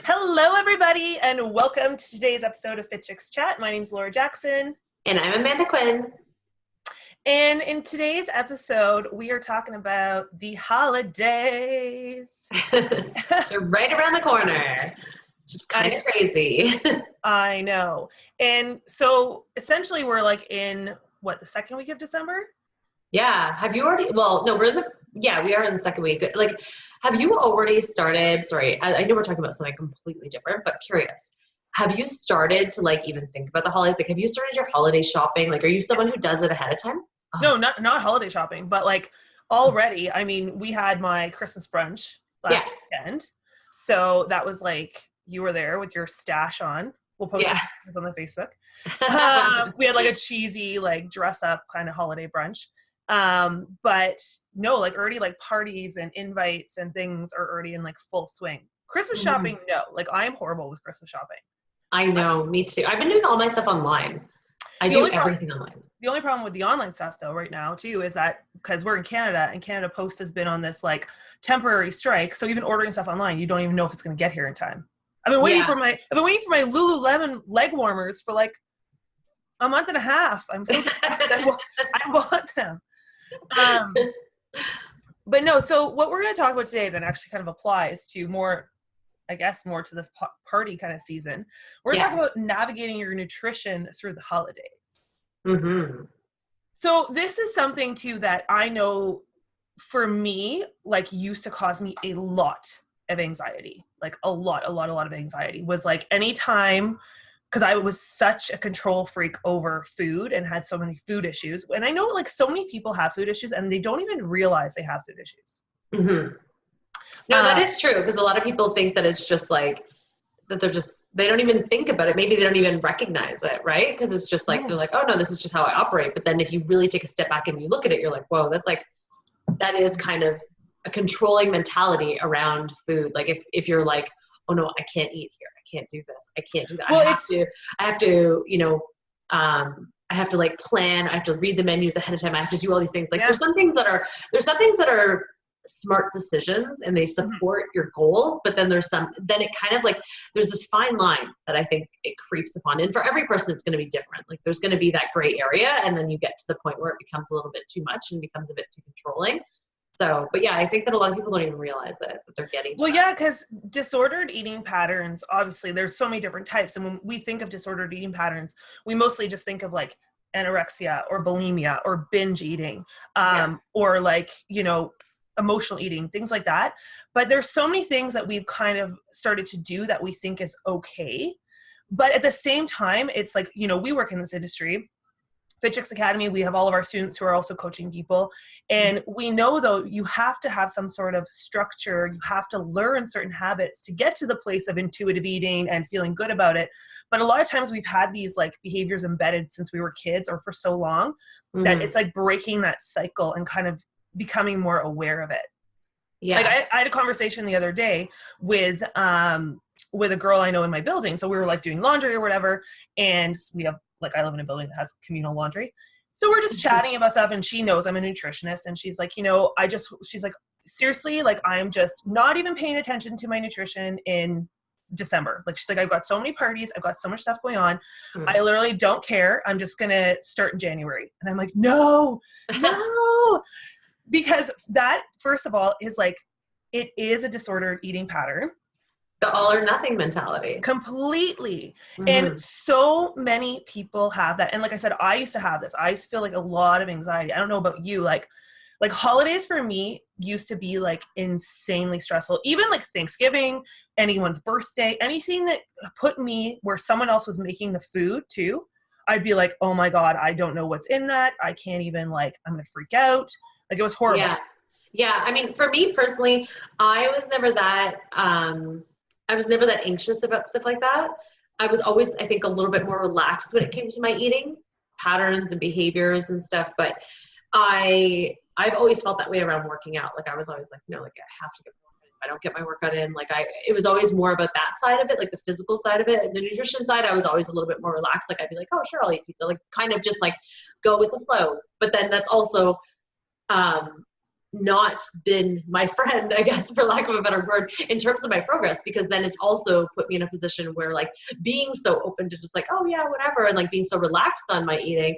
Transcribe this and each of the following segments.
Hello, everybody, and welcome to today's episode of Fit Chicks Chat. My name is Laura Jackson. And I'm Amanda Quinn. And in today's episode, we are talking about the holidays. They're right around the corner. Just kind of crazy. I know. And so essentially we're like in, the second week of December? Yeah. Have you already, we are in the second week. Like, have you already started, I know we're talking about something completely different, but curious. Have you started to even think about the holidays? Like, have you started your holiday shopping? Like, are you someone who does it ahead of time? No, not holiday shopping, but already, we had my Christmas brunch last weekend. So that was you were there with your stash on. We'll post it on the Facebook. We had a cheesy, dress up kind of holiday brunch. But no, already parties and invites and things are already in full swing. Christmas shopping, no. I am horrible with Christmas shopping. I know, me too. I've been doing all my stuff online. I do everything online. The only problem with the online stuff though right now too is that because we're in Canada and Canada Post has been on this temporary strike, so even ordering stuff online, you don't even know if it's going to get here in time. I've been waiting for my Lululemon leg warmers for a month and a half. I'm so I want them. But no, so what we're going to talk about today then actually kind of applies to more to this party kind of season. We're going to talk about navigating your nutrition through the holidays. Mm-hmm. So this is something too that I know for me, used to cause me a lot of anxiety, a lot of anxiety was anytime, because I was such a control freak over food and had so many food issues. And I know so many people have food issues and they don't even realize they have food issues. Mm-hmm. No, that is true. Because a lot of people think that it's just that they don't even think about it. Maybe they don't even recognize it, right? Because it's just they're oh no, this is just how I operate. But then if you really take a step back and you look at it, you're like, whoa, that is kind of a controlling mentality around food. If you're oh no, I can't eat here. I can't do this. I can't do that. Well, I have to, I have to plan. I have to read the menus ahead of time. I have to do all these things. There's some things that are smart decisions and they support your goals, but then then it kind of there's this fine line that I think it creeps upon. And for every person, it's going to be different. There's going to be that gray area. And then you get to the point where it becomes a little bit too much and becomes a bit too controlling. So, but I think that a lot of people don't even realize it, that they're getting to that. Because disordered eating patterns, obviously there's so many different types. And when we think of disordered eating patterns, we mostly just think of anorexia or bulimia or binge eating, or emotional eating, things like that. But there's so many things that we've kind of started to do that we think is okay. But at the same time, it's we work in this industry, Fit Chicks Academy, we have all of our students who are also coaching people. And we know though, you have to have some sort of structure. You have to learn certain habits to get to the place of intuitive eating and feeling good about it. But a lot of times we've had these behaviors embedded since we were kids or for so long that it's breaking that cycle and kind of becoming more aware of it. Yeah. I had a conversation the other day with a girl I know in my building. So we were doing laundry or whatever. And we have I live in a building that has communal laundry. So we're just chatting about stuff and she knows I'm a nutritionist and she's she's seriously, I'm just not even paying attention to my nutrition in December. She's I've got so many parties. I've got so much stuff going on. I literally don't care. I'm just going to start in January. And I'm no, because that, first of all, is it is a disordered eating pattern. The all or nothing mentality. Completely. And so many people have that. And like I said, I used to have this. I used to feel a lot of anxiety. I don't know about you. Holidays for me used to be insanely stressful. Even Thanksgiving, anyone's birthday, anything that put me where someone else was making the food too. I'd be oh my God, I don't know what's in that. I can't even I'm going to freak out. It was horrible. Yeah. Yeah. I mean, for me personally, I was never that anxious about stuff like that. I was always, I think, a little bit more relaxed when it came to my eating patterns and behaviors and stuff. But I've always felt that way around working out. I was always no, I have to get my workout in. If I don't get my workout in, it was always more about that side of it, the physical side of it. And the nutrition side, I was always a little bit more relaxed. I'd be oh, sure, I'll eat pizza. Kind of just go with the flow. But then that's also, not been my friend, I guess, for lack of a better word, in terms of my progress, because then it's also put me in a position where like being so open to just like, oh yeah, whatever, and like being so relaxed on my eating,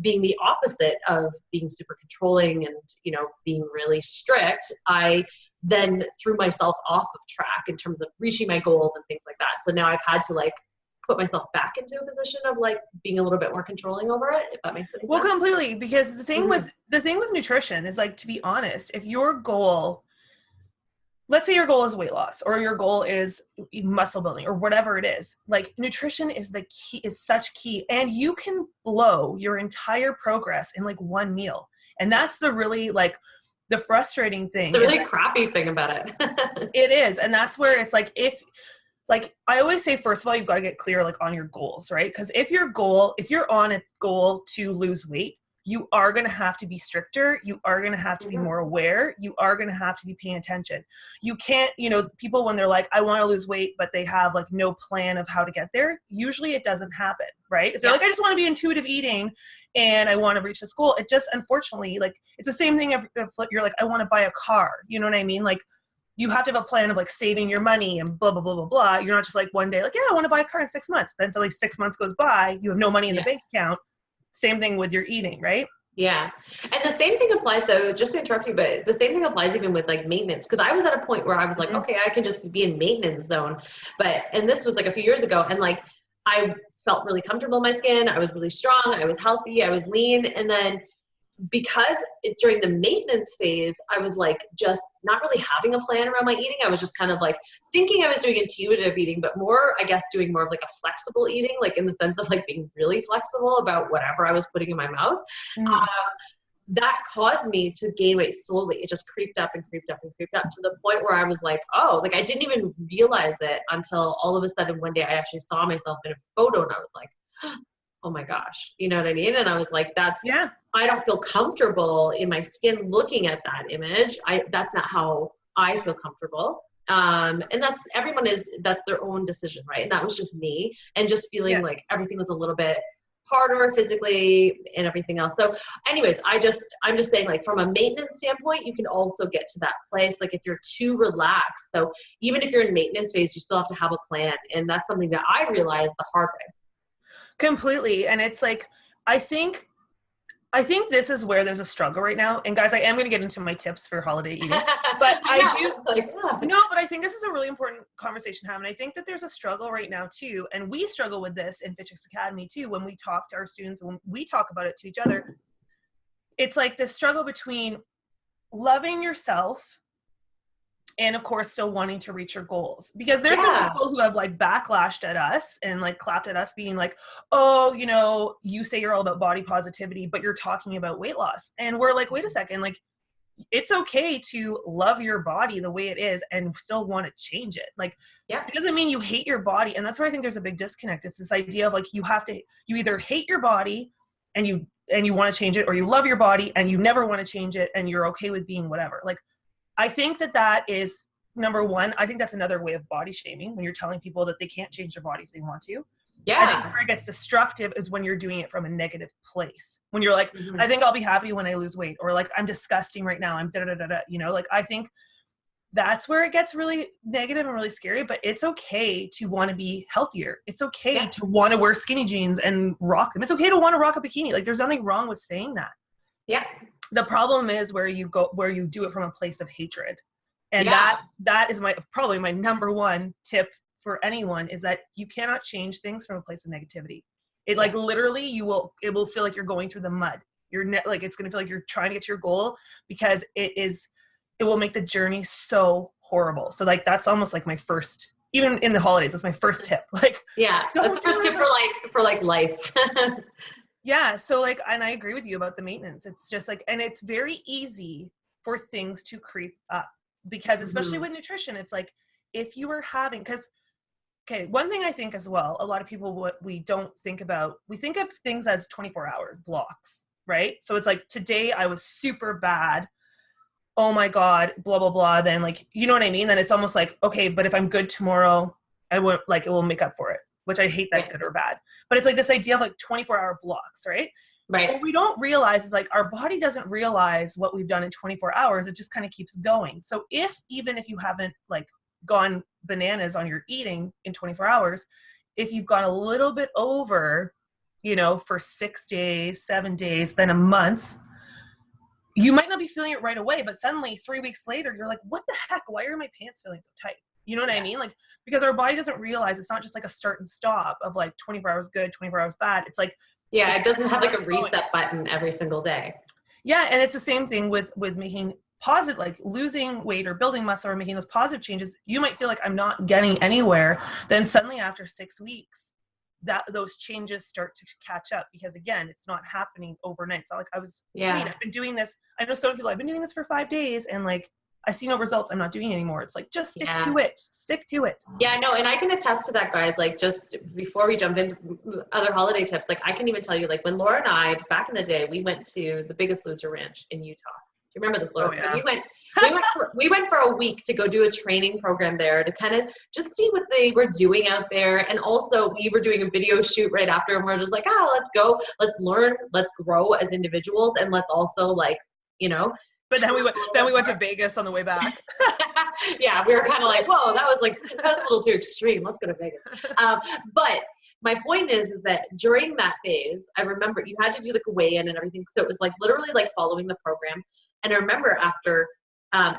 being the opposite of being super controlling and, you know, being really strict, I then threw myself off of track in terms of reaching my goals and things like that. So now I've had to like put myself back into a position of like being a little bit more controlling over it, if that makes any sense. Well, completely, because the thing with nutrition is, like, to be honest, if your goal, let's say your goal is weight loss or your goal is muscle building or whatever it is, like, nutrition is the key, is such key, and you can blow your entire progress in like one meal. And that's the really like the frustrating thing. It's the really crappy thing about it. It is. And that's where it's like, if, like, I always say, first of all, you've got to get clear like on your goals, right? Because if you're on a goal to lose weight, you are going to have to be stricter. You are going to have to be more aware. You are going to have to be paying attention. You can't, you know, people when they're like, I want to lose weight, but they have like no plan of how to get there, usually it doesn't happen, right? If they're like, I just want to be intuitive eating and I want to reach this goal, it just, unfortunately, like, it's the same thing if you're like, I want to buy a car, you know what I mean? Like, you have to have a plan of like saving your money and blah, blah, blah, blah, blah. You're not just like one day, like, yeah, I want to buy a car in 6 months. Then so like 6 months goes by, you have no money in the bank account. Same thing with your eating, right? Yeah. And the same thing applies though, just to interrupt you, but the same thing applies even with like maintenance. Cause I was at a point where I was like, okay, I can just be in maintenance zone. And this was like a few years ago. And like, I felt really comfortable in my skin. I was really strong. I was healthy. I was lean. And then because during the maintenance phase, I was like just not really having a plan around my eating. I was just kind of like thinking I was doing intuitive eating, but more, I guess, doing more of like a flexible eating, like in the sense of like being really flexible about whatever I was putting in my mouth. That caused me to gain weight slowly. It just creeped up and creeped up and creeped up to the point where I was like, oh, like I didn't even realize it until all of a sudden one day I actually saw myself in a photo and I was like, oh my gosh, you know what I mean? And I was like, I don't feel comfortable in my skin looking at that image. That's not how I feel comfortable. And that's their own decision, right? And that was just me, and just feeling like everything was a little bit harder physically and everything else. So anyways, I'm just saying, like, from a maintenance standpoint, you can also get to that place. Like if you're too relaxed. So even if you're in maintenance phase, you still have to have a plan. And that's something that I realized the hard way. Completely. And it's like, I think this is where there's a struggle right now. And guys, I am going to get into my tips for holiday eating, but but I think this is a really important conversation to have. And I think that there's a struggle right now too. And we struggle with this in Fit Chicks Academy too. When we talk to our students, when we talk about it to each other, it's like this struggle between loving yourself and of course still wanting to reach your goals, because there's been people who have like backlashed at us and like clapped at us being like, oh, you know, you say you're all about body positivity, but you're talking about weight loss. And we're like, wait a second, like, it's okay to love your body the way it is and still want to change it. Like, it doesn't mean you hate your body. And that's where I think there's a big disconnect. It's this idea of like, you either hate your body and you want to change it, or you love your body and you never want to change it and you're okay with being whatever. Like, I think that is number one. I think that's another way of body shaming, when you're telling people that they can't change their body if they want to. I think where it gets destructive is when you're doing it from a negative place. When you're like, I think I'll be happy when I lose weight, or like, I'm disgusting right now. I'm da-da-da-da-da. You know, like, I think that's where it gets really negative and really scary, but it's okay to want to be healthier. It's okay to want to wear skinny jeans and rock them. It's okay to want to rock a bikini. Like, there's nothing wrong with saying that. Yeah. The problem is where you do it from a place of hatred. And that is probably my number one tip for anyone, is that you cannot change things from a place of negativity. It like literally it will feel like you're going through the mud. Like, it's going to feel like you're trying to get to your goal, because it will make the journey so horrible. So like, that's almost like my first, even in the holidays, that's my first tip. Like, that's the first tip for life. Yeah. So like, and I agree with you about the maintenance. It's just like, and it's very easy for things to creep up, because especially with nutrition, it's like, if you are having, one thing I think as well, a lot of people, what we don't think about, we think of things as 24-hour blocks, right? So it's like, today I was super bad. Oh my God, blah, blah, blah. Then like, you know what I mean? Then it's almost like, okay, but if I'm good tomorrow, it will make up for it. Which I hate that, good or bad. But it's like this idea of like 24-hour blocks, right? Right. What we don't realize is like our body doesn't realize what we've done in 24 hours. It just kind of keeps going. So even if you haven't like gone bananas on your eating in 24 hours, if you've gone a little bit over, you know, for 6 days, 7 days, then a month, you might not be feeling it right away, but suddenly 3 weeks later, you're like, what the heck? Why are my pants feeling so tight? You know what I mean? Like, because our body doesn't realize it's not just like a start and stop of like 24 hours good, 24 hours bad. It's like, yeah, it doesn't have like a reset button every single day. Yeah. And it's the same thing with making positive, like losing weight or building muscle or making those positive changes. You might feel like I'm not getting anywhere. Then suddenly after 6 weeks, those changes start to catch up, because again, it's not happening overnight. It's not like I've been doing this. I know some people, I've been doing this for 5 days and like, I see no results. I'm not doing it anymore. It's like, just stick to it. Stick to it. Yeah, no, and I can attest to that, guys. Like, just before we jump into other holiday tips, like I can even tell you, like when Laura and I, back in the day, we went to the Biggest Loser Ranch in Utah. Do you remember this, Laura? Oh, yeah. So we went for a week to go do a training program there to kind of just see what they were doing out there. And also we were doing a video shoot right after, and we're just like, let's go, let's learn, let's grow as individuals. And let's also like, you know, but then we went to Vegas on the way back. Yeah, we were kind of like, whoa, that was a little too extreme. Let's go to Vegas. But my point is that during that phase, I remember you had to do like a weigh-in and everything. So it was like literally like following the program. And I remember after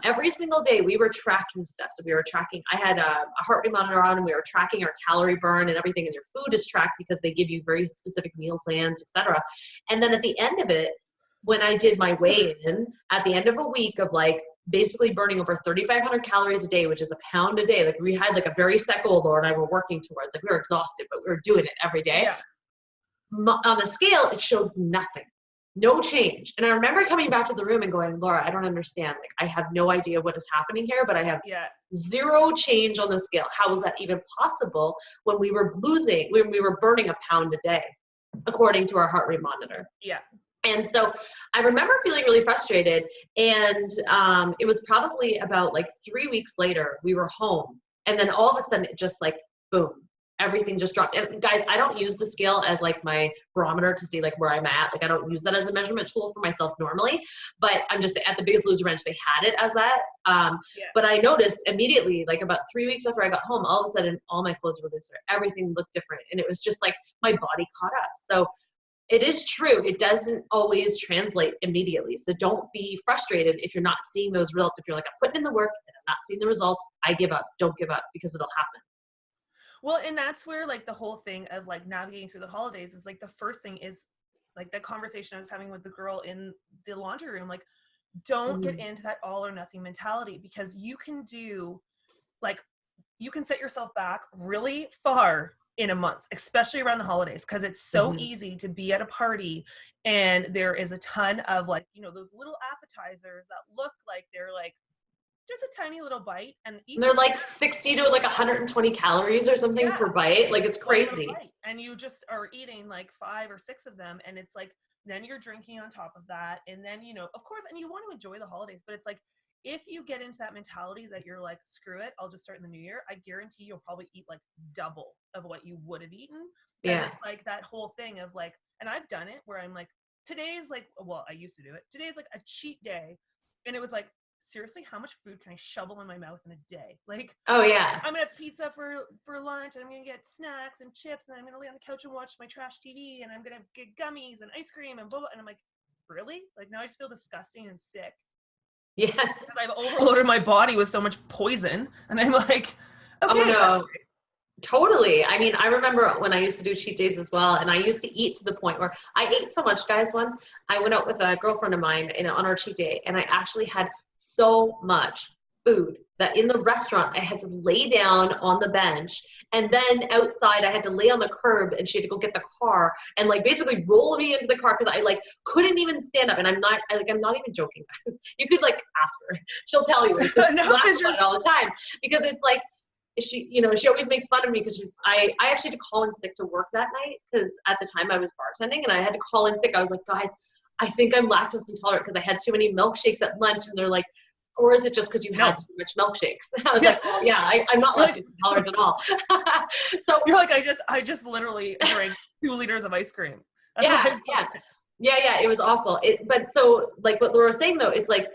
every single day we were tracking stuff. So we were tracking, I had a heart rate monitor on, and we were tracking our calorie burn and everything. And your food is tracked because they give you very specific meal plans, etc. And then at the end of it, when I did my weigh-in at the end of a week of like basically burning over 3,500 calories a day, which is a pound a day. Like we had like a very set goal, Laura and I were working towards, like we were exhausted, but we were doing it every day. Yeah. On the scale, it showed nothing, no change. And I remember coming back to the room and going, Laura, I don't understand. Like I have no idea what is happening here, but I have zero change on the scale. How is that even possible when we were burning a pound a day, according to our heart rate monitor? Yeah. And so I remember feeling really frustrated, and it was probably about like 3 weeks later, we were home, and then all of a sudden it just like, boom, everything just dropped. And guys, I don't use the scale as like my barometer to see like where I'm at. Like I don't use that as a measurement tool for myself normally, but I'm just at the Biggest Loser Ranch, they had it as that. But I noticed immediately, like about 3 weeks after I got home, all of a sudden all my clothes were looser. Everything looked different. And it was just like my body caught up. So it is true. It doesn't always translate immediately. So don't be frustrated if you're not seeing those results. If you're like, I'm putting in the work and I'm not seeing the results, I give up. Don't give up, because it'll happen. Well, and that's where like the whole thing of like navigating through the holidays is like the first thing is like that conversation I was having with the girl in the laundry room. Like, don't get into that all or nothing mentality, because you can set yourself back really far in a month, especially around the holidays, because it's so easy to be at a party and there is a ton of like, you know, those little appetizers that look like they're like just a tiny little bite, and they're like 60 to like 120 calories or something per bite. Like it's crazy. And you just are eating like 5 or 6 of them, and it's like, then you're drinking on top of that, and then, you know, of course, and you want to enjoy the holidays, but it's like, if you get into that mentality that you're like, screw it, I'll just start in the new year, I guarantee you'll probably eat like double of what you would have eaten. Yeah. It's like that whole thing of like, and I've done it where I'm like, today's like, well, I used to do it. Today's like a cheat day. And it was like, seriously, how much food can I shovel in my mouth in a day? Like, oh yeah, I'm gonna have pizza for lunch, and I'm gonna get snacks and chips, and then I'm gonna lay on the couch and watch my trash TV, and I'm gonna get gummies and ice cream and blah, blah. And I'm like, really? Like now I just feel disgusting and sick. Yeah, because I've overloaded my body with so much poison, and I'm like, okay, oh no, totally. I mean, I remember when I used to do cheat days as well, and I used to eat to the point where I ate so much, guys. Once I went out with a girlfriend of mine on our cheat day, and I actually had so much food that in the restaurant I had to lay down on the bench, and then outside I had to lay on the curb, and she had to go get the car and like basically roll me into the car because I like couldn't even stand up. And I'm not even joking, guys. You could like ask her, she'll tell you. No, laugh about it all the time, because it's like she, you know, she always makes fun of me because I actually had to call in sick to work that night, because at the time I was bartending and I had to call in sick. I was like, guys, I think I'm lactose intolerant because I had too many milkshakes at lunch. And they're like, or is it just because you had too much milkshakes? I was like, oh yeah, I'm not lactose intolerant at all. So you're like, I just literally drank 2 liters of ice cream. That's yeah. Yeah, it was awful. But so like what Laura was saying though, it's like,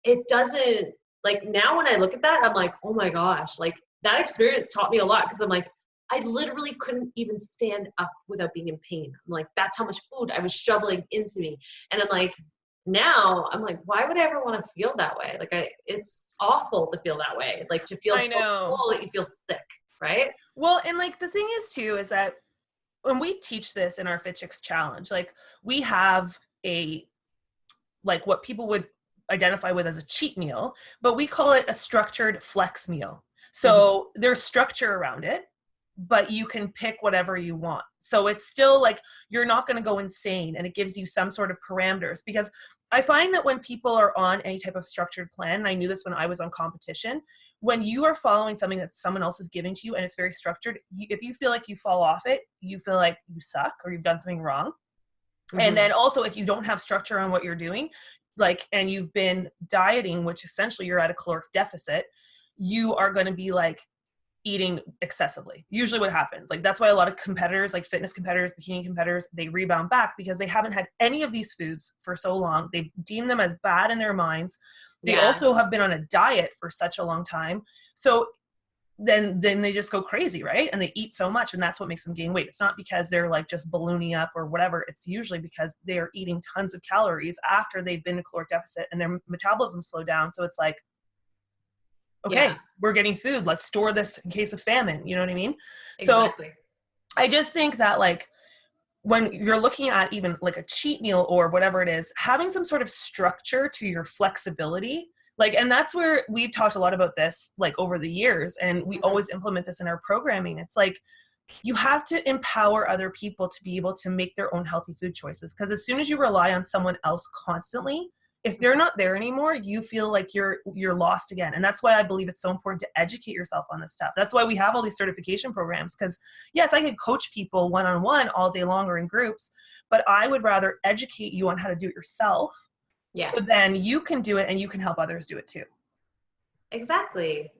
it doesn't, like now when I look at that, I'm like, oh my gosh, like that experience taught me a lot, because I'm like, I literally couldn't even stand up without being in pain. I'm like, that's how much food I was shoveling into me. And I'm like, now I'm like, why would I ever want to feel that way? Like it's awful to feel that way. Like to feel I so know. full that you feel sick, right? Well, and like the thing is too, is that when we teach this in our Fit Chicks challenge, like we have a, like what people would identify with as a cheat meal, but we call it a structured flex meal. So there's structure around it, but you can pick whatever you want. So it's still like, you're not going to go insane, and it gives you some sort of parameters, because I find that when people are on any type of structured plan, and I knew this when I was on competition, when you are following something that someone else is giving to you and it's very structured, if you feel like you fall off it, you feel like you suck or you've done something wrong. And then also if you don't have structure on what you're doing, like, and you've been dieting, which essentially you're at a caloric deficit, you are going to be like eating excessively. Usually what happens, like that's why a lot of competitors, like fitness competitors, bikini competitors, they rebound back because they haven't had any of these foods for so long. They've deemed them as bad in their minds. They also have been on a diet for such a long time. So then they just go crazy, right? And they eat so much, and that's what makes them gain weight. It's not because they're like just ballooning up or whatever. It's usually because they are eating tons of calories after they've been in caloric deficit and their metabolism slowed down. So it's like, okay, we're getting food. Let's store this in case of famine. You know what I mean? Exactly. So I just think that like when you're looking at even like a cheat meal or whatever it is, having some sort of structure to your flexibility, like, and that's where we've talked a lot about this, like over the years, and we always implement this in our programming. It's like, you have to empower other people to be able to make their own healthy food choices. Because as soon as you rely on someone else constantly, if they're not there anymore, you feel like you're lost again. And that's why I believe it's so important to educate yourself on this stuff. That's why we have all these certification programs. Because yes, I could coach people one-on-one all day long or in groups, but I would rather educate you on how to do it yourself. Yeah. So then you can do it and you can help others do it too. Exactly.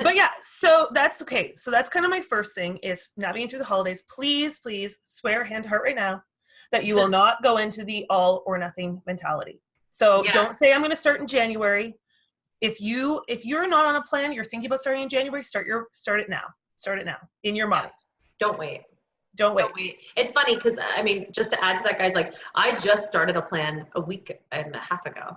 But yeah, so that's okay. So that's kind of my first thing is navigating through the holidays. Please swear hand to heart right now that you will not go into the all or nothing mentality. So don't say I'm going to start in January. If you're not on a plan, you're thinking about starting in January, start it now. Start it now in your mind. Don't wait. Don't wait. It's funny because, I mean, just to add to that, guys, like I just started a plan a week and a half ago.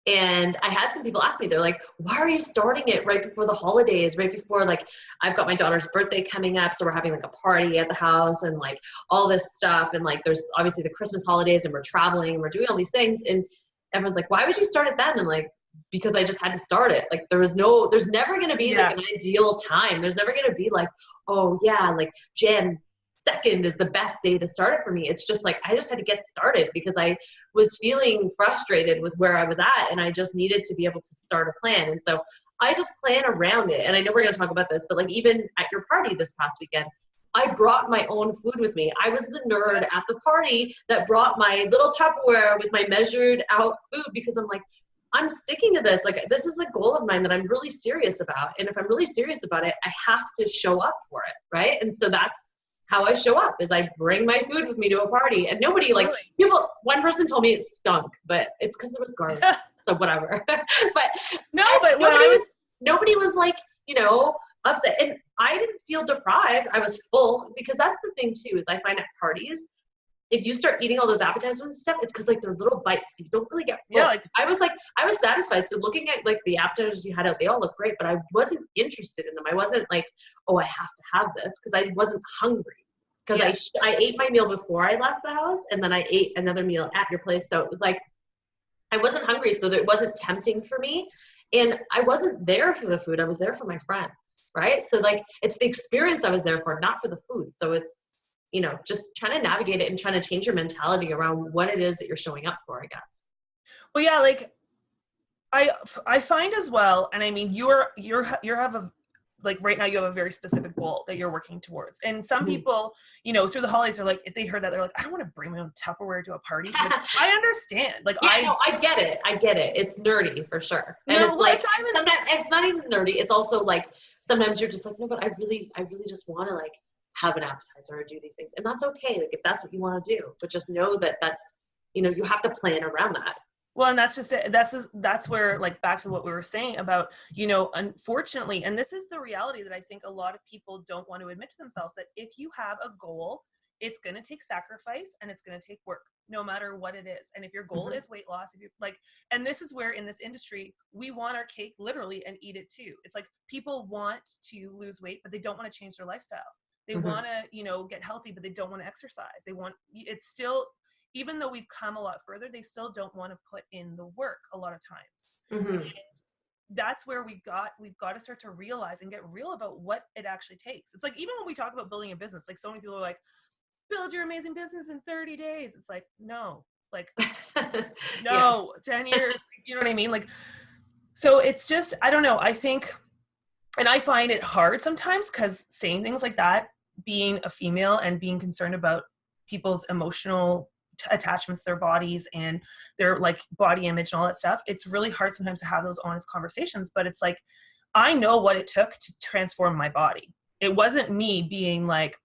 And I had some people ask me, they're like, why are you starting it right before the holidays, right before, like, I've got my daughter's birthday coming up. So we're having like a party at the house and like all this stuff. And like, there's obviously the Christmas holidays and we're traveling and we're doing all these things. And everyone's like, why would you start it then? And I'm like, because I just had to start it. Like there's never going to be like an ideal time. There's never going to be like, oh yeah, like Jan 2nd is the best day to start it for me. It's just like, I just had to get started because I was feeling frustrated with where I was at and I just needed to be able to start a plan. And so I just plan around it. And I know we're going to talk about this, but like even at your party this past weekend, I brought my own food with me. I was the nerd at the party that brought my little Tupperware with my measured out food because I'm like, I'm sticking to this. Like, this is a goal of mine that I'm really serious about. And if I'm really serious about it, I have to show up for it. Right. And so that's how I show up is I bring my food with me to a party and nobody like one person told me it stunk, but it's because it was garlic. So whatever. But nobody was like, you know, upset. And I didn't feel deprived. I was full because that's the thing too, is I find at parties, if you start eating all those appetizers and stuff, it's because like they're little bites. You don't really get full. Yeah, I was satisfied. So looking at like the appetizers you had out, they all look great, but I wasn't interested in them. I wasn't like, oh, I have to have this because I wasn't hungry. Because I ate my meal before I left the house and then I ate another meal at your place. So it was like, I wasn't hungry. So it wasn't tempting for me. And I wasn't there for the food. I was there for my friends. Right. So like, it's the experience I was there for, not for the food. So it's, you know, just trying to navigate it and trying to change your mentality around what it is that you're showing up for, I guess. Well, yeah, like I find as well, and I mean, you have a, like right now you have a very specific goal that you're working towards. And some people, you know, through the holidays, they're like, if they heard that, they're like, I don't want to bring my own Tupperware to a party. Which I understand. Like, I get it. It's nerdy for sure. And it's like, sometimes it's not even nerdy. It's also like, sometimes you're just like, no, but I really just want to like have an appetizer or do these things. And that's okay. Like if that's what you want to do, but just know that that's, you have to plan around that. Well, and that's just it. That's where, like, back to what we were saying about, unfortunately, and this is the reality that I think a lot of people don't want to admit to themselves, that if you have a goal, it's going to take sacrifice and it's going to take work, no matter what it is. And if your goal is weight loss, if you like, and this is where in this industry, we want our cake literally and eat it too. It's like people want to lose weight, but they don't want to change their lifestyle. They want to, get healthy, but they don't want to exercise. It's still, even though we've come a lot further, they still don't want to put in the work a lot of times. And that's where we've got to start to realize and get real about what it actually takes. It's like, even when we talk about building a business, like so many people are like, build your amazing business in 30 days. It's like, no, 10 years, you know what I mean? Like, so it's just, I don't know. I think, and I find it hard sometimes because saying things like that, being a female and being concerned about people's emotional attachments to their bodies and their like body image and all that stuff, it's really hard sometimes to have those honest conversations. But it's like, I know what it took to transform my body. It wasn't me being like,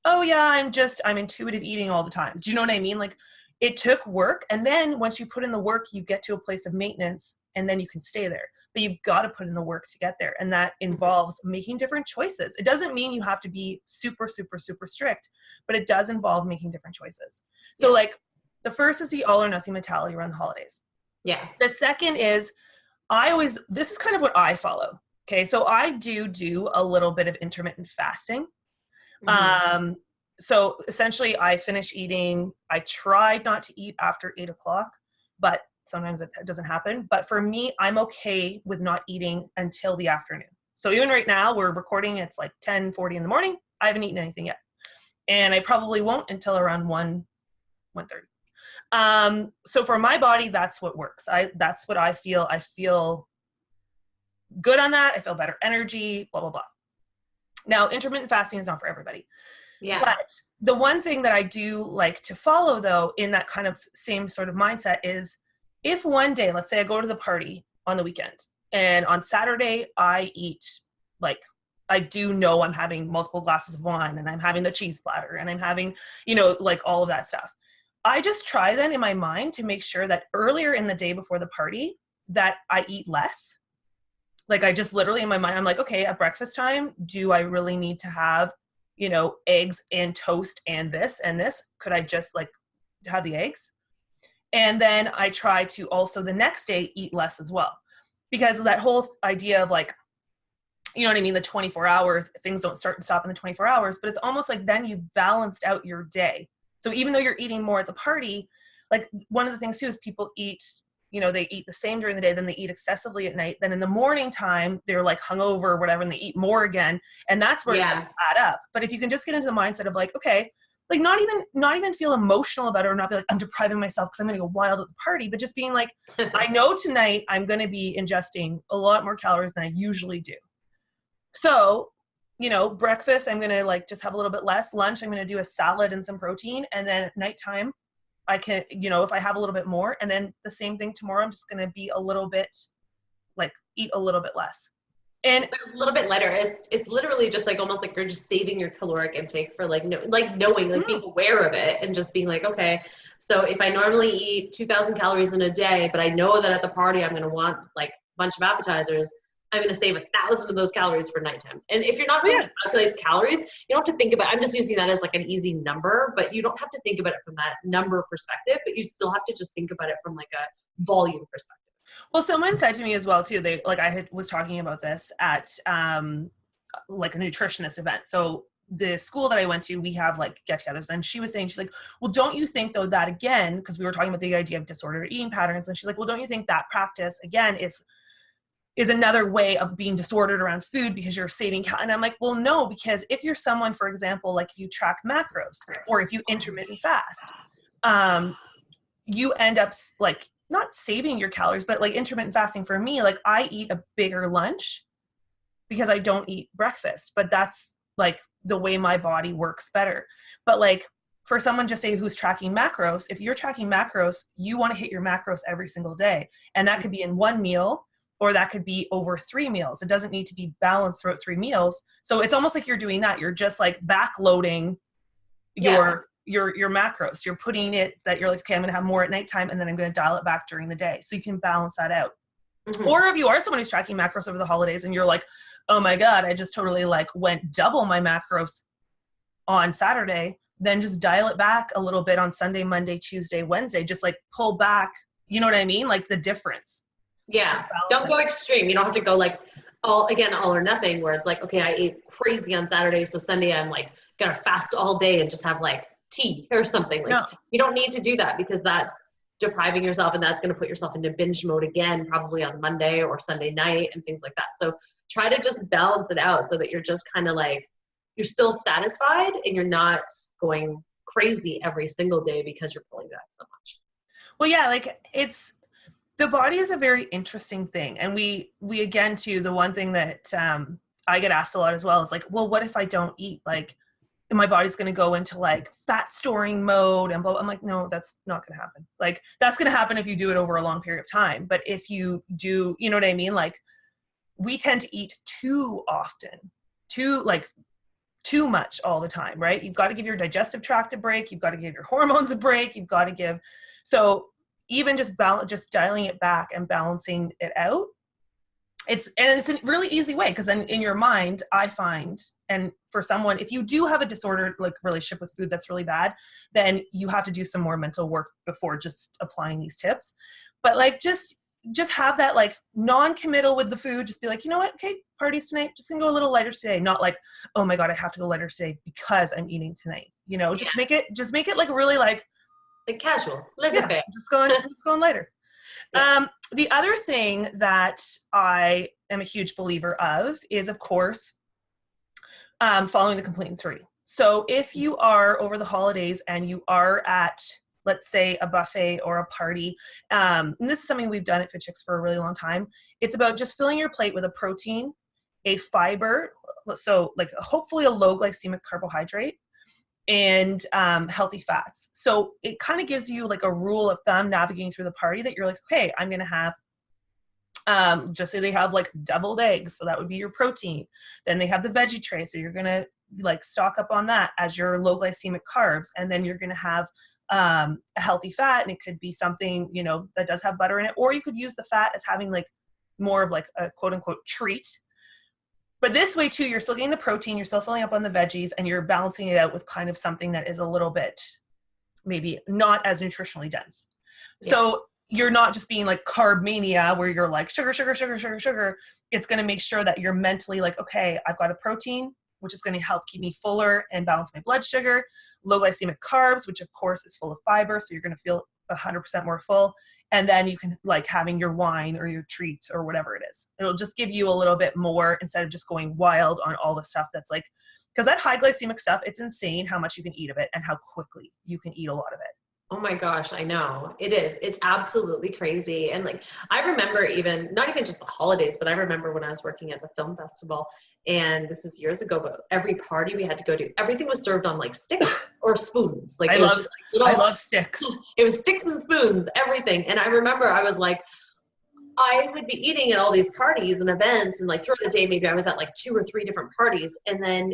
oh yeah, I'm intuitive eating all the time. Do you know what I mean? Like, it took work. And then once you put in the work, you get to a place of maintenance and then you can stay there. But you've got to put in the work to get there. And that involves making different choices. It doesn't mean you have to be super, super, super strict, but it does involve making different choices. So like the first is the all or nothing mentality around the holidays. Yeah. The second is this is kind of what I follow. Okay. So I do a little bit of intermittent fasting. So essentially I finish eating. I tried not to eat after 8:00, but sometimes it doesn't happen. But for me, I'm okay with not eating until the afternoon. So even right now we're recording, it's like 10:40 in the morning. I haven't eaten anything yet. And I probably won't until around 1:30. So for my body, that's what works. That's what I feel. I feel good on that. I feel better energy, blah, blah, blah. Now, intermittent fasting is not for everybody. Yeah. But the one thing that I do like to follow, though, in that kind of same sort of mindset is if one day, let's say I go to the party on the weekend and on Saturday I eat, like, I do know I'm having multiple glasses of wine and I'm having the cheese platter and I'm having, like all of that stuff. I just try then in my mind to make sure that earlier in the day before the party that I eat less. Like I just literally in my mind, I'm like, okay, at breakfast time, do I really need to have, eggs and toast and this and this? Could I just like have the eggs? And then I try to also the next day eat less as well. Because that whole idea of like, you know what I mean? The 24 hours, things don't start and stop in the 24 hours, but it's almost like then you've balanced out your day. So even though you're eating more at the party, like one of the things too is people eat, they eat the same during the day, then they eat excessively at night. Then in the morning time, they're like hungover or whatever, and they eat more again. And that's where it starts to add up. But if you can just get into the mindset of like, okay, like not even feel emotional about it or not be like, I'm depriving myself because I'm going to go wild at the party, but just being like, I know tonight I'm going to be ingesting a lot more calories than I usually do. So, breakfast, I'm going to like just have a little bit less. Lunch, I'm going to do a salad and some protein. And then at nighttime, I can, if I have a little bit more, and then the same thing tomorrow, I'm just going to be a little bit like eat a little bit less. And it's a little bit lighter. It's literally just like almost like you're just saving your caloric intake for knowing, being aware of it and just being like, okay, so if I normally eat 2,000 calories in a day, but I know that at the party I'm going to want like a bunch of appetizers, I'm going to save 1,000 of those calories for nighttime. And if you're not someone who calculates calories, you don't have to think about, I'm just using that as like an easy number, but you don't have to think about it from that number perspective, but you still have to just think about it from like a volume perspective. Well, someone said to me as well too, was talking about this at like a nutritionist event. So the school that I went to, we have like get-togethers, and she's like, well, don't you think though that again, because we were talking about the idea of disordered eating patterns, and she's like, well, don't you think that practice again is another way of being disordered around food because you're saving and I'm like, well, no, because if you're someone, for example, like if you track macros or if you intermittent fast, you end up like not saving your calories, but like intermittent fasting for me, like I eat a bigger lunch because I don't eat breakfast, but that's like the way my body works better. But like for someone just say who's tracking macros, if you're tracking macros, you want to hit your macros every single day. And that could be in one meal. or that could be over 3 meals. It doesn't need to be balanced throughout 3 meals. So it's almost like you're doing that. You're just like backloading your macros. You're putting it that you're like, okay, I'm going to have more at nighttime and then I'm going to dial it back during the day. So you can balance that out. Mm-hmm. Or if you are someone who's tracking macros over the holidays and you're like, oh my God, I just totally like went double my macros on Saturday, then just dial it back a little bit on Sunday, Monday, Tuesday, Wednesday, just like pull back. You know what I mean? Like the difference. Yeah. Don't go extreme. You don't have to go like all or nothing where it's like, okay, I ate crazy on Saturday. So Sunday I'm like going to fast all day and just have like tea or something. Like you don't need to do that because that's depriving yourself and that's going to put yourself into binge mode again, probably on Monday or Sunday night and things like that. So try to just balance it out so that you're just kind of like, you're still satisfied and you're not going crazy every single day because you're pulling back so much. Well, yeah, like the body is a very interesting thing. And we again, too, the one thing that I get asked a lot as well is like, well, what if I don't eat? Like, my body's going to go into like fat storing mode and blah, blah. I'm like, no, that's not going to happen. Like, that's going to happen if you do it over a long period of time. But if you do, you know what I mean? Like, we tend to eat too often, too much all the time, right? You've got to give your digestive tract a break. You've got to give your hormones a break. You've got to give, so even just dialing it back and balancing it out. It's a really easy way because then in your mind, I find, and for someone, if you do have a disordered like relationship with food that's really bad, then you have to do some more mental work before just applying these tips. But like just have that like non-committal with the food. Just be like, you know what? Okay, parties tonight. Just gonna go a little lighter today. Not like, oh my God, I have to go lighter today because I'm eating tonight. You know, just make it like really like casual, laissez-faire. Just going lighter. Yeah. The other thing that I am a huge believer of is, of course, following the Complete 3. So if you are over the holidays and you are at, let's say, a buffet or a party, and this is something we've done at Fit Chicks for a really long time, it's about just filling your plate with a protein, a fiber, so like hopefully a low glycemic carbohydrate, and healthy fats. So it kind of gives you like a rule of thumb navigating through the party that you're like, okay, I'm going to have, just say they have like deviled eggs. So that would be your protein. Then they have the veggie tray. So you're going to like stock up on that as your low glycemic carbs. And then you're going to have a healthy fat. And it could be something, you know, that does have butter in it, or you could use the fat as having like more of like a quote unquote treat. But this way too, you're still getting the protein, you're still filling up on the veggies, and you're balancing it out with kind of something that is a little bit maybe not as nutritionally dense. Yeah. So you're not just being like carb mania where you're like sugar. It's going to make sure that you're mentally like, okay, I've got a protein, which is going to help keep me fuller and balance my blood sugar, low glycemic carbs, which of course is full of fiber. So you're going to feel 100% more full. And then you can like having your wine or your treats or whatever it is. It'll just give you a little bit more instead of just going wild on all the stuff that's like, because that high glycemic stuff, it's insane how much you can eat of it and how quickly you can eat a lot of it. Oh my gosh, I know. It is. It's absolutely crazy. And like, I remember even, not even just the holidays, but I remember when I was working at the film festival, and this is years ago, but every party we had to go to, everything was served on like sticks or spoons. Like I love sticks. It was sticks and spoons, everything. And I remember I was like, I would be eating at all these parties and events, and like throughout the day, maybe I was at like 2 or 3 different parties. And then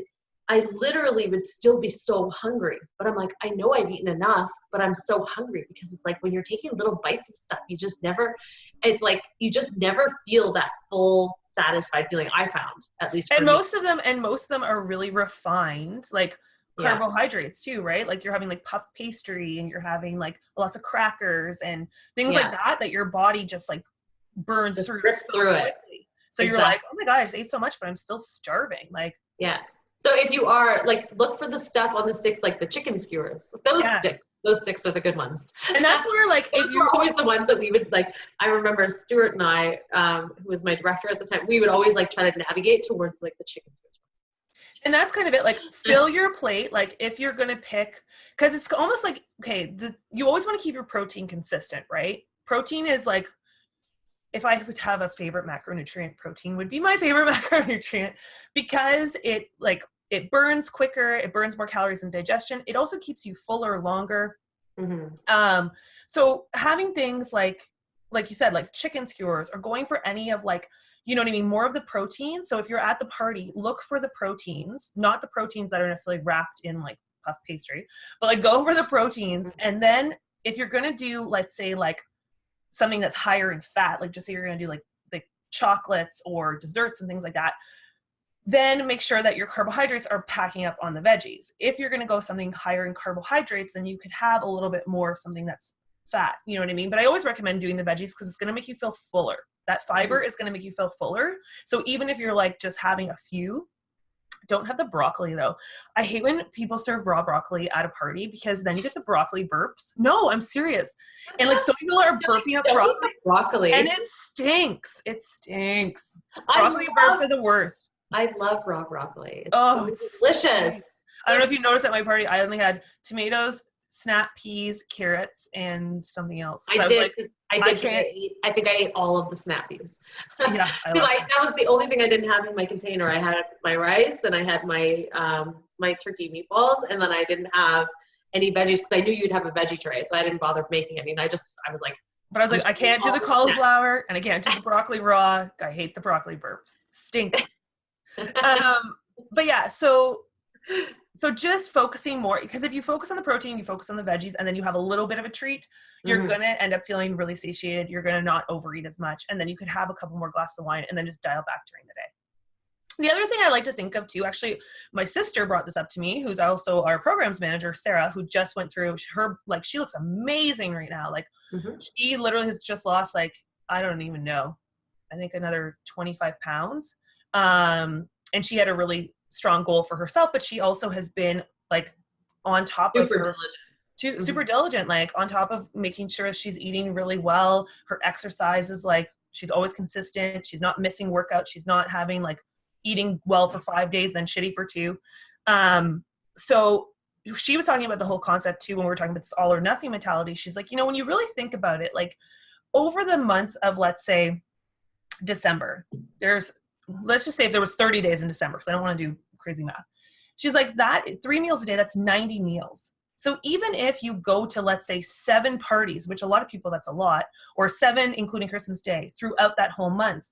I literally would still be so hungry, but I'm like, I know I've eaten enough, but I'm so hungry because it's like when you're taking little bites of stuff, it's like, you just never feel that full satisfied feeling, I found, at least. And most of them are really refined, like carbohydrates too, right? Like you're having like puff pastry and you're having like lots of crackers and things like that your body just like burns just through it. So you're like, oh my God, I just ate so much, but I'm still starving. Like, yeah. So if you are like, look for the stuff on the sticks, like the chicken skewers, those sticks are the good ones. And that's where like, if you're always the ones that we would like, I remember Stuart and I, who was my director at the time, we would always like try to navigate towards like the chicken skewers. And that's kind of it. Like fill your plate. Like if you're going to pick, cause it's almost like, okay, you always want to keep your protein consistent, right? Protein is like, if I would have a favorite macronutrient, protein would be my favorite macronutrient because it burns quicker, it burns more calories in digestion. It also keeps you fuller longer. Mm-hmm. So having things like like you said, like chicken skewers, or going for any of like, you know what I mean, more of the protein. So if you're at the party, look for the proteins, not the proteins that are necessarily wrapped in like puff pastry, but like go for the proteins. And then if you're going to do, let's say like something that's higher in fat, like just say you're going to do like chocolates or desserts and things like that, then make sure that your carbohydrates are packing up on the veggies. If you're going to go something higher in carbohydrates, then you could have a little bit more of something that's fat, you know what I mean? But I always recommend doing the veggies because it's going to make you feel fuller. That fiber is going to make you feel fuller. So even if you're like just having a few, don't have the broccoli though. I hate when people serve raw broccoli at a party because then you get the broccoli burps. No, I'm serious. And like so people are burping up broccoli and it stinks. It stinks. Broccoli burps are the worst. I love raw broccoli. It's so delicious. I don't know if you noticed at my party, I only had tomatoes, snap peas, carrots, and something else. I think I ate all of the snap peas. Yeah, that was the only thing I didn't have in my container. I had my rice and I had my my turkey meatballs, and then I didn't have any veggies because I knew you'd have a veggie tray, so I didn't bother making any. And I was like, I can't do the cauliflower and I can't do the broccoli raw. I hate the broccoli burps. Stink. But yeah, so just focusing more, because if you focus on the protein, you focus on the veggies, and then you have a little bit of a treat, you're going to end up feeling really satiated. You're going to not overeat as much. And then you could have a couple more glasses of wine and then just dial back during the day. The other thing I like to think of too, actually, my sister brought this up to me, who's also our programs manager, Sarah, who just went through she looks amazing right now. Like she literally has just lost like, I don't even know, I think another 25 pounds. And she had a really strong goal for herself, but she also has been like on top of her, super diligent, like on top of making sure she's eating really well. Her exercise is like, she's always consistent. She's not missing workouts. She's not having like eating well for 5 days, then shitty for 2. So she was talking about the whole concept too, when we were talking about this all or nothing mentality. She's like, when you really think about it, like over the month of, let's say December, let's just say if there was 30 days in December, because I don't want to do crazy math. She's like, that 3 meals a day, that's 90 meals. So even if you go to, let's say 7 parties, which a lot of people, that's a lot, or 7, including Christmas Day, throughout that whole month,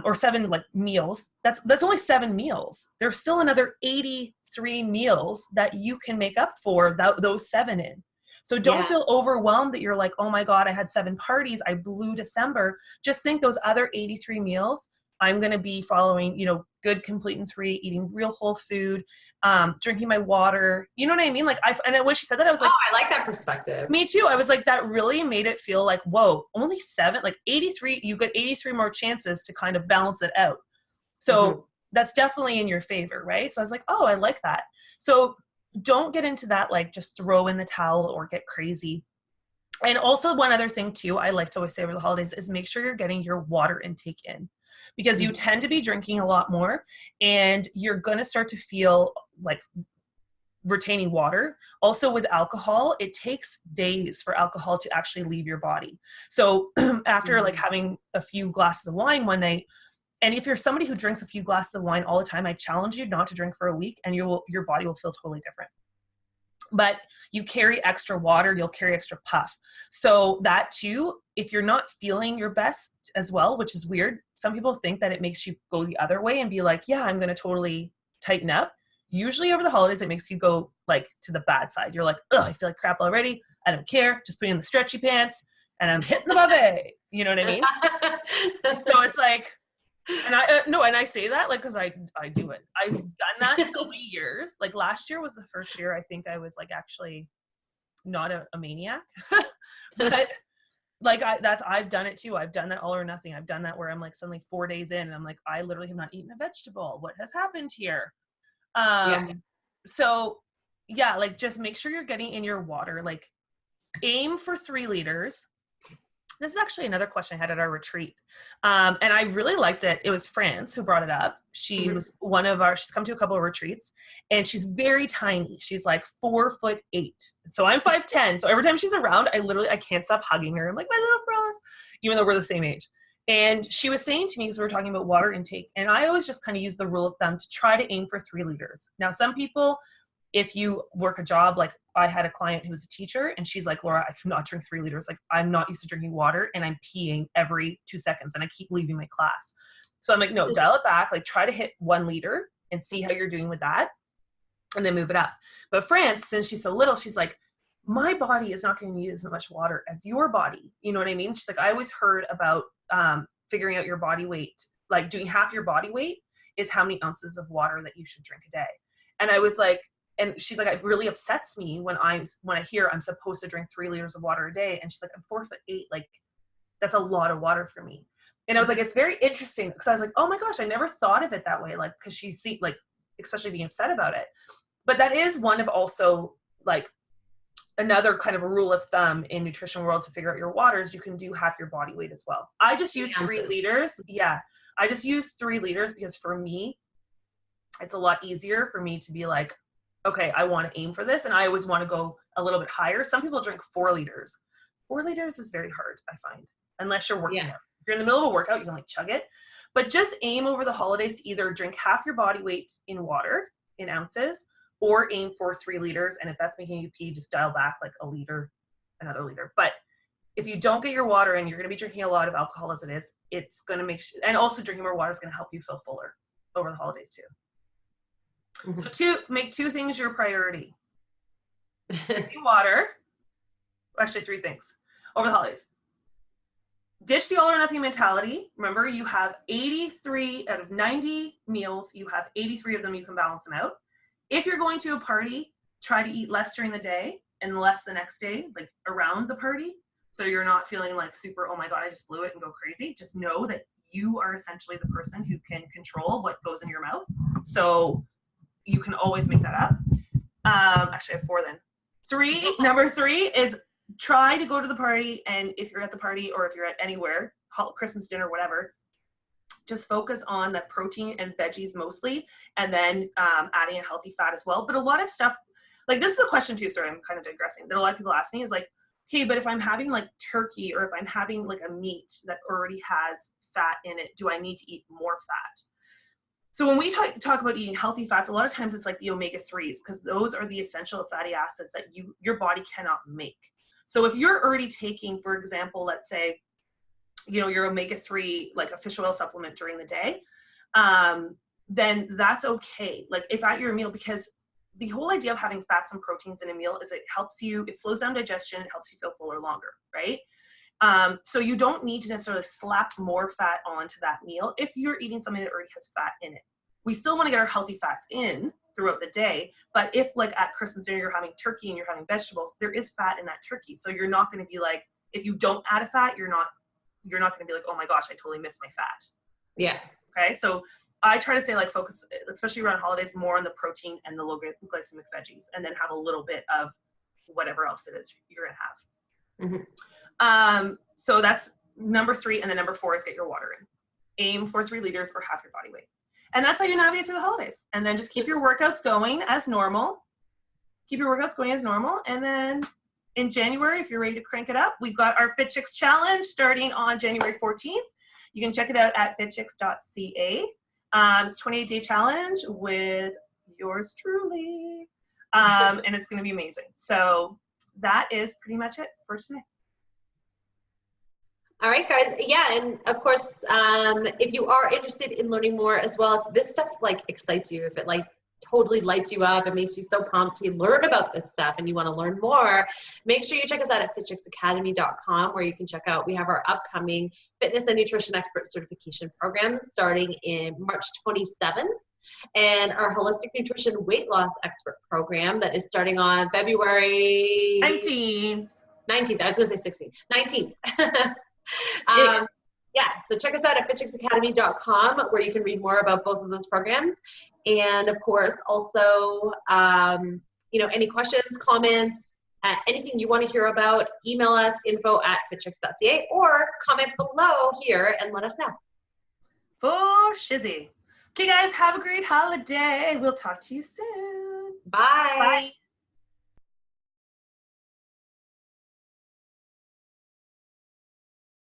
or 7 like meals, that's only 7 meals. There's still another 83 meals that you can make up for those 7 in. So don't feel overwhelmed that you're like, oh my God, I had 7 parties, I blew December. Just think those other 83 meals, I'm going to be following, good, complete, and 3, eating real whole food, drinking my water. You know what I mean? Like, and when she said that, I was like, oh, I like that perspective. Me too. I was like, that really made it feel like, whoa, only 7, like 83, you get 83 more chances to kind of balance it out. So that's definitely in your favor, right? So I was like, oh, I like that. So don't get into that, like just throw in the towel or get crazy. And also one other thing too, I like to always say over the holidays is make sure you're getting your water intake in, because you tend to be drinking a lot more and you're going to start to feel like retaining water. Also with alcohol, it takes days for alcohol to actually leave your body. So after like having a few glasses of wine one night, and if you're somebody who drinks a few glasses of wine all the time, I challenge you not to drink for a week and your body will feel totally different. But you carry extra water, you'll carry extra puff. So that too, if you're not feeling your best as well, which is weird, some people think that it makes you go the other way and be like, yeah, I'm going to totally tighten up. Usually over the holidays, it makes you go like to the bad side. You're like, oh, I feel like crap already. I don't care. Just put in the stretchy pants and I'm hitting the buffet. You know what I mean? So it's like, and I say that like, cause I do it. I've done that so many years. Like last year was the first year I think I was like actually not a maniac, but like I've done it too. I've done that all or nothing. I've done that where I'm like suddenly 4 days in and I'm like, I literally have not eaten a vegetable. What has happened here? So yeah, like just make sure you're getting in your water, like aim for 3 liters. This is actually another question I had at our retreat. And I really liked it. It was France who brought it up. She was she's come to a couple of retreats and she's very tiny. She's like 4'8". So I'm 5'10". So every time she's around, I can't stop hugging her. I'm like, my little Rose, even though we're the same age. And she was saying to me, because we were talking about water intake, and I always just kind of use the rule of thumb to try to aim for 3 liters. Now, some people, if you work a job, like I had a client who was a teacher and she's like, Laura, I cannot drink 3 liters. Like I'm not used to drinking water and I'm peeing every 2 seconds and I keep leaving my class. So I'm like, no, dial it back. Like try to hit 1 liter and see how you're doing with that and then move it up. But France, since she's so little, she's like, my body is not going to need as much water as your body. You know what I mean? She's like, I always heard about figuring out your body weight, like doing half your body weight is how many ounces of water that you should drink a day. And I was like, and she's like, it really upsets me when I hear I'm supposed to drink 3 liters of water a day. And she's like, I'm 4'8". Like that's a lot of water for me. And I was like, it's very interesting because I was like, oh my gosh, I never thought of it that way. Like, cause she's like, especially being upset about it. But that is one of also like another kind of a rule of thumb in nutrition world to figure out your waters. You can do half your body weight as well. I just use 3 liters. Yeah. I just use 3 liters because for me, it's a lot easier for me to be like, okay, I want to aim for this. And I always want to go a little bit higher. Some people drink 4 liters. 4 liters is very hard, I find, unless you're working out. If you're in the middle of a workout, you can like chug it, but just aim over the holidays to either drink half your body weight in water in ounces or aim for 3 liters. And if that's making you pee, just dial back like a liter, another liter. But if you don't get your water in, you're going to be drinking a lot of alcohol as it is. It's going to and also drinking more water is going to help you feel fuller over the holidays too. Mm-hmm. So make 2 things your priority. Drinking water. Actually 3 things over the holidays. Ditch the all or nothing mentality. Remember, you have 83 out of 90 meals. You have 83 of them. You can balance them out. If you're going to a party, try to eat less during the day and less the next day, like around the party. So you're not feeling like super, oh my God, I just blew it and go crazy. Just know that you are essentially the person who can control what goes in your mouth. So you can always make that up. Actually I have 4 then. 3, number 3 is try to go to the party. And if you're at the party or if you're at anywhere, Christmas dinner, whatever, just focus on the protein and veggies mostly. And then adding a healthy fat as well. But a lot of stuff, like this is a question too, sorry, I'm kind of digressing, that a lot of people ask me is like, okay, but if I'm having like turkey or if I'm having like a meat that already has fat in it, do I need to eat more fat? So when we talk about eating healthy fats, a lot of times it's like the omega-3s because those are the essential fatty acids that your body cannot make. So if you're already taking, for example, let's say, you know, your omega-3, like a fish oil supplement during the day, then that's okay. Like if at your meal, because the whole idea of having fats and proteins in a meal is it slows down digestion, it helps you feel fuller longer, right? So you don't need to necessarily slap more fat onto that meal if you're eating something that already has fat in it. We still want to get our healthy fats in throughout the day, but if like at Christmas dinner you're having turkey and you're having vegetables, there is fat in that turkey. So you're not going to be like, if you don't add a fat, you're not going to be like, oh my gosh, I totally missed my fat. Yeah. Okay. So I try to say like focus, especially around holidays, more on the protein and the low glycemic veggies, and then have a little bit of whatever else it is you're going to have. Mm-hmm. So that's number 3. And then number 4 is get your water in. Aim for 3 liters or half your body weight. And that's how you navigate through the holidays. And then just keep your workouts going as normal. And then in January, if you're ready to crank it up, we've got our Fit Chicks Challenge starting on January 14th. You can check it out at fitchicks.ca. It's a 28-day challenge with yours truly. And it's going to be amazing. So that is pretty much it for today. All right, guys. Yeah, and of course, if you are interested in learning more as well, if this stuff like excites you, if it like totally lights you up and makes you so pumped to learn about this stuff and you want to learn more, make sure you check us out at fitchicksacademy.com, where you can check out, we have our upcoming fitness and nutrition expert certification programs starting in March 27th, and our holistic nutrition weight loss expert program that is starting on February 19th. I was going to say 16th. 19th. Yeah, so check us out at fitchicksacademy.com, where you can read more about both of those programs. And of course, also, you know, any questions, comments, anything you want to hear about, email us, info@fitchicks.ca, or comment below here and let us know. For shizzy. Okay, guys, have a great holiday. We'll talk to you soon. Bye. Bye.